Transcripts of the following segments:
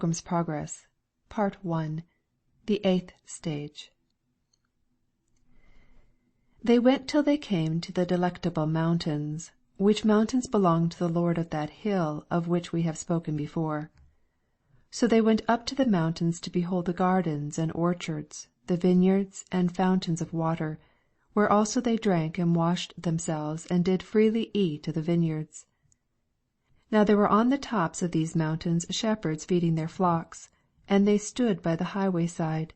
Pilgrim's Progress, Part 1, The Eighth Stage. They went till they came to the Delectable Mountains, which mountains belong to the Lord of that hill of which we have spoken before. So they went up to the mountains to behold the gardens and orchards, the vineyards and fountains of water, where also they drank and washed themselves and did freely eat of the vineyards. Now there were on the tops of these mountains shepherds feeding their flocks, and they stood by the highway side.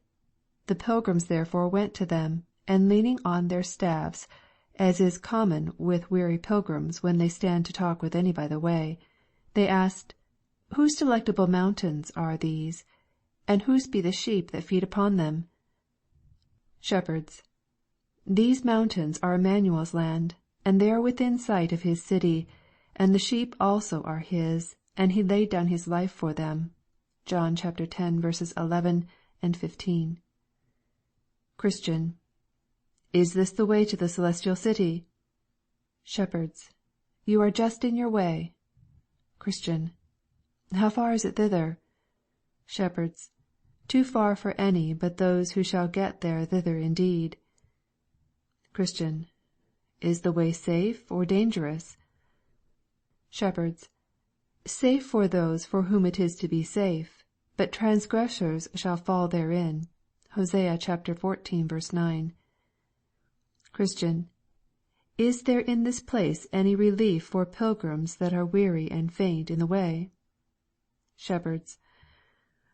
The pilgrims therefore went to them, and leaning on their staffs, as is common with weary pilgrims when they stand to talk with any by the way, they asked, Whose delectable mountains are these, and whose be the sheep that feed upon them? Shepherds. These mountains are Emmanuel's land, and they are within sight of his city, and the sheep also are his, and he laid down his life for them. John chapter 10, verses 11 and 15. Christian. Is this the way to the celestial city? Shepherds. You are just in your way. Christian. How far is it thither? Shepherds. Too far for any but those who shall get there thither indeed. Christian. Is the way safe or dangerous? Shepherds. Safe for those for whom it is to be safe, but transgressors shall fall therein. Hosea chapter 14, verse 9. Christian. Is there in this place any relief for pilgrims that are weary and faint in the way? Shepherds.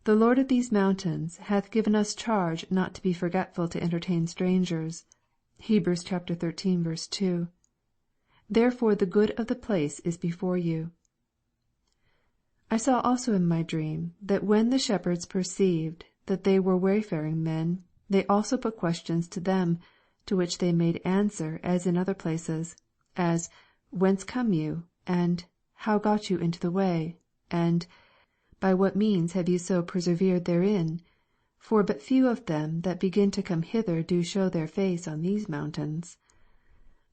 The Lord of these mountains hath given us charge not to be forgetful to entertain strangers. Hebrews chapter 13, verse 2. Therefore the good of the place is before you. I saw also in my dream that when the shepherds perceived that they were wayfaring men, they also put questions to them, to which they made answer as in other places, as, Whence come you? And, How got you into the way? And, By what means have you so persevered therein? For but few of them that begin to come hither do show their face on these mountains.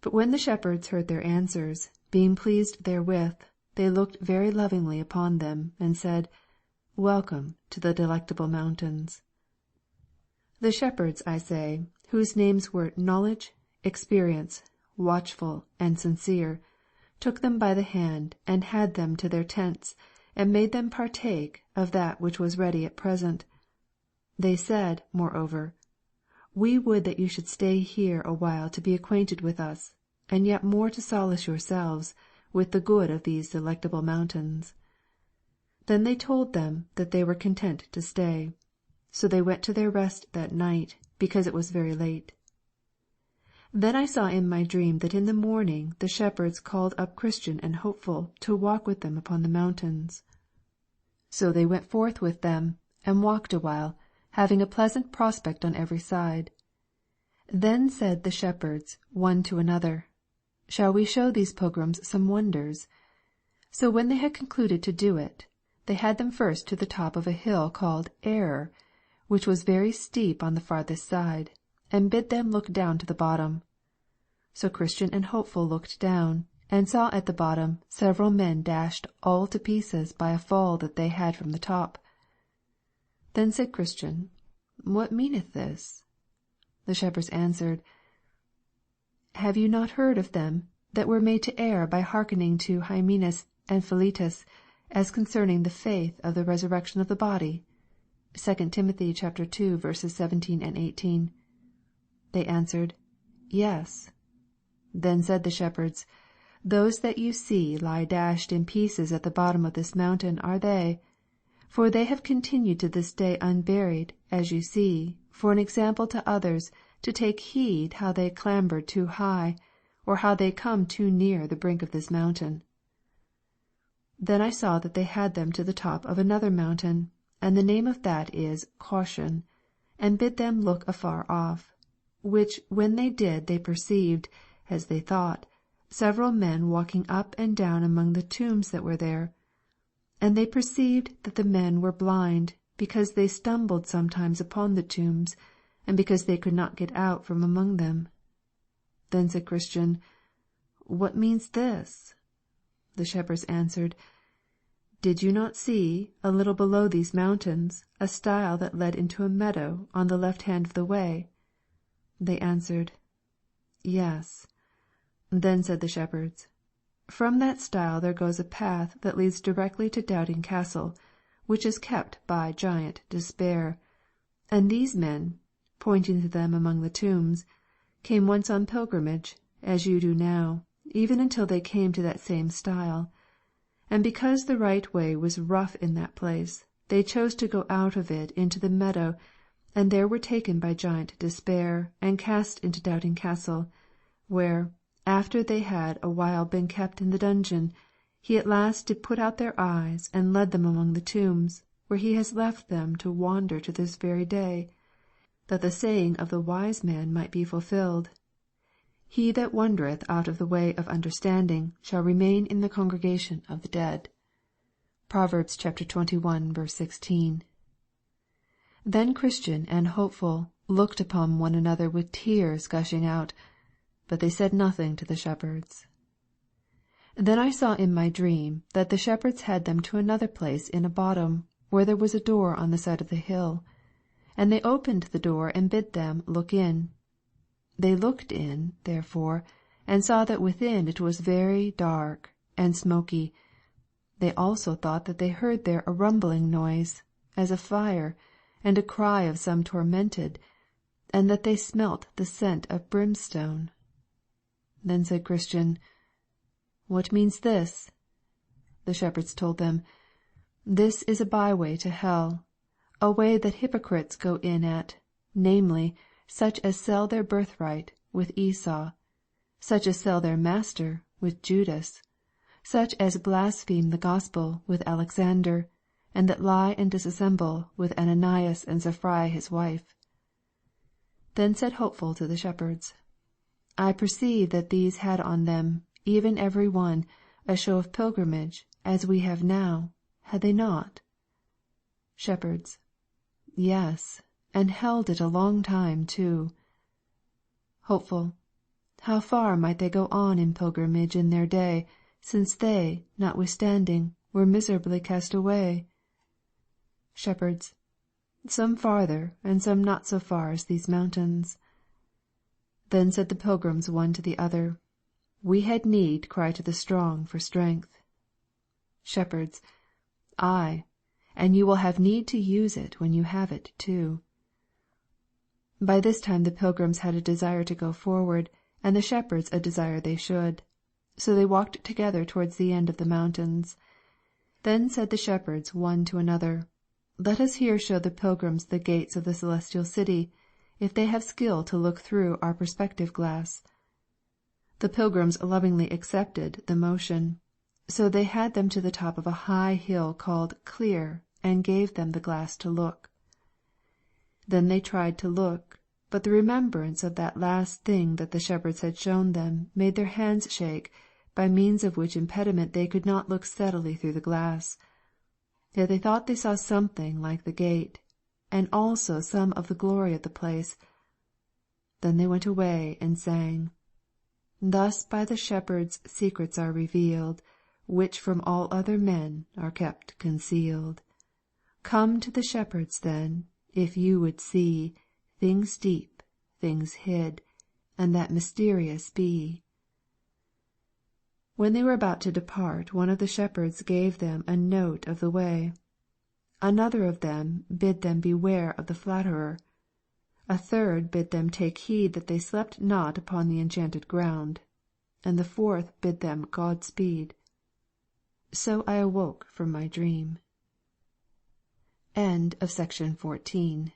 But when the shepherds heard their answers, being pleased therewith, they looked very lovingly upon them, and said, Welcome to the Delectable Mountains. The shepherds, I say, whose names were Knowledge, Experience, Watchful, and Sincere, took them by the hand, and had them to their tents, and made them partake of that which was ready at present. They said, moreover, We would that you should stay here a while to be acquainted with us, and yet more to solace yourselves with the good of these delectable mountains. Then they told them that they were content to stay. So they went to their rest that night, because it was very late. Then I saw in my dream that in the morning the shepherds called up Christian and Hopeful to walk with them upon the mountains. So they went forth with them, and walked a while, having a pleasant prospect on every side. Then said the shepherds one to another, Shall we show these pilgrims some wonders? So when they had concluded to do it, they had them first to the top of a hill called Error, which was very steep on the farthest side, and bid them look down to the bottom. So Christian and Hopeful looked down, and saw at the bottom several men dashed all to pieces by a fall that they had from the top. Then said Christian, What meaneth this? The shepherds answered, Have you not heard of them that were made to err by hearkening to Hymenaeus and Philetus, as concerning the faith of the resurrection of the body? 2 Timothy chapter 2, verses 17 and 18. They answered, Yes. Then said the shepherds, Those that you see lie dashed in pieces at the bottom of this mountain are they, for they have continued to this day unburied, as you see, for an example to others, to take heed how they clamber too high, or how they come too near the brink of this mountain. Then I saw that they had them to the top of another mountain, and the name of that is Caution, and bid them look afar off, which when they did they perceived, as they thought, several men walking up and down among the tombs that were there. And they perceived that the men were blind, because they stumbled sometimes upon the tombs, and because they could not get out from among them. Then said Christian, What means this? The shepherds answered, Did you not see, a little below these mountains, a stile that led into a meadow on the left hand of the way? They answered, Yes. Then said the shepherds, From that stile there goes a path that leads directly to Doubting Castle, which is kept by Giant Despair, and these men, pointing to them among the tombs, came once on pilgrimage, as you do now, even until they came to that same stile. And because the right way was rough in that place, they chose to go out of it into the meadow, and there were taken by Giant Despair, and cast into Doubting Castle, where, after they had a while been kept in the dungeon, he at last did put out their eyes, and led them among the tombs, where he has left them to wander to this very day, that the saying of the wise man might be fulfilled, He that wandereth out of the way of understanding shall remain in the congregation of the dead. Proverbs chapter 21, verse 16. Then Christian and Hopeful looked upon one another with tears gushing out, but they said nothing to the shepherds. Then I saw in my dream that the shepherds had them to another place in a bottom, where there was a door on the side of the hill, and they opened the door and bid them look in. They looked in, therefore, and saw that within it was very dark and smoky. They also thought that they heard there a rumbling noise, as of fire, and a cry of some tormented, and that they smelt the scent of brimstone. Then said Christian, What means this? The shepherds told them, This is a byway to hell, a way that hypocrites go in at, namely, such as sell their birthright with Esau, such as sell their master with Judas, such as blaspheme the gospel with Alexander, and that lie and disassemble with Ananias and Sapphira his wife. Then said Hopeful to the shepherds, I perceive that these had on them, even every one, a show of pilgrimage, as we have now, had they not? Shepherds, Yes, and held it a long time too. Hopeful, how far might they go on in pilgrimage in their day, since they, notwithstanding, were miserably cast away? Shepherds, some farther, and some not so far as these mountains. Then said the pilgrims one to the other, We had need cry to the strong for strength. Shepherds, Aye, and you will have need to use it when you have it too. By this time the pilgrims had a desire to go forward, and the shepherds a desire they should. So they walked together towards the end of the mountains. Then said the shepherds one to another, Let us here show the pilgrims the gates of the celestial city, if they have skill to look through our perspective glass. The pilgrims lovingly accepted the motion. So they had them to the top of a high hill called Clear, and gave them the glass to look. Then they tried to look, but the remembrance of that last thing that the shepherds had shown them made their hands shake, by means of which impediment they could not look steadily through the glass. Yet they thought they saw something like the gate, and also some of the glory of the place. Then they went away and sang, Thus by the shepherds secrets are revealed, which from all other men are kept concealed. Come to the shepherds then, if you would see things deep, things hid, and that mysterious be. When they were about to depart, one of the shepherds gave them a note of the way. Another of them bid them beware of the flatterer. A third bid them take heed that they slept not upon the enchanted ground, and the fourth bid them God-speed. So I awoke from my dream. End of section 14.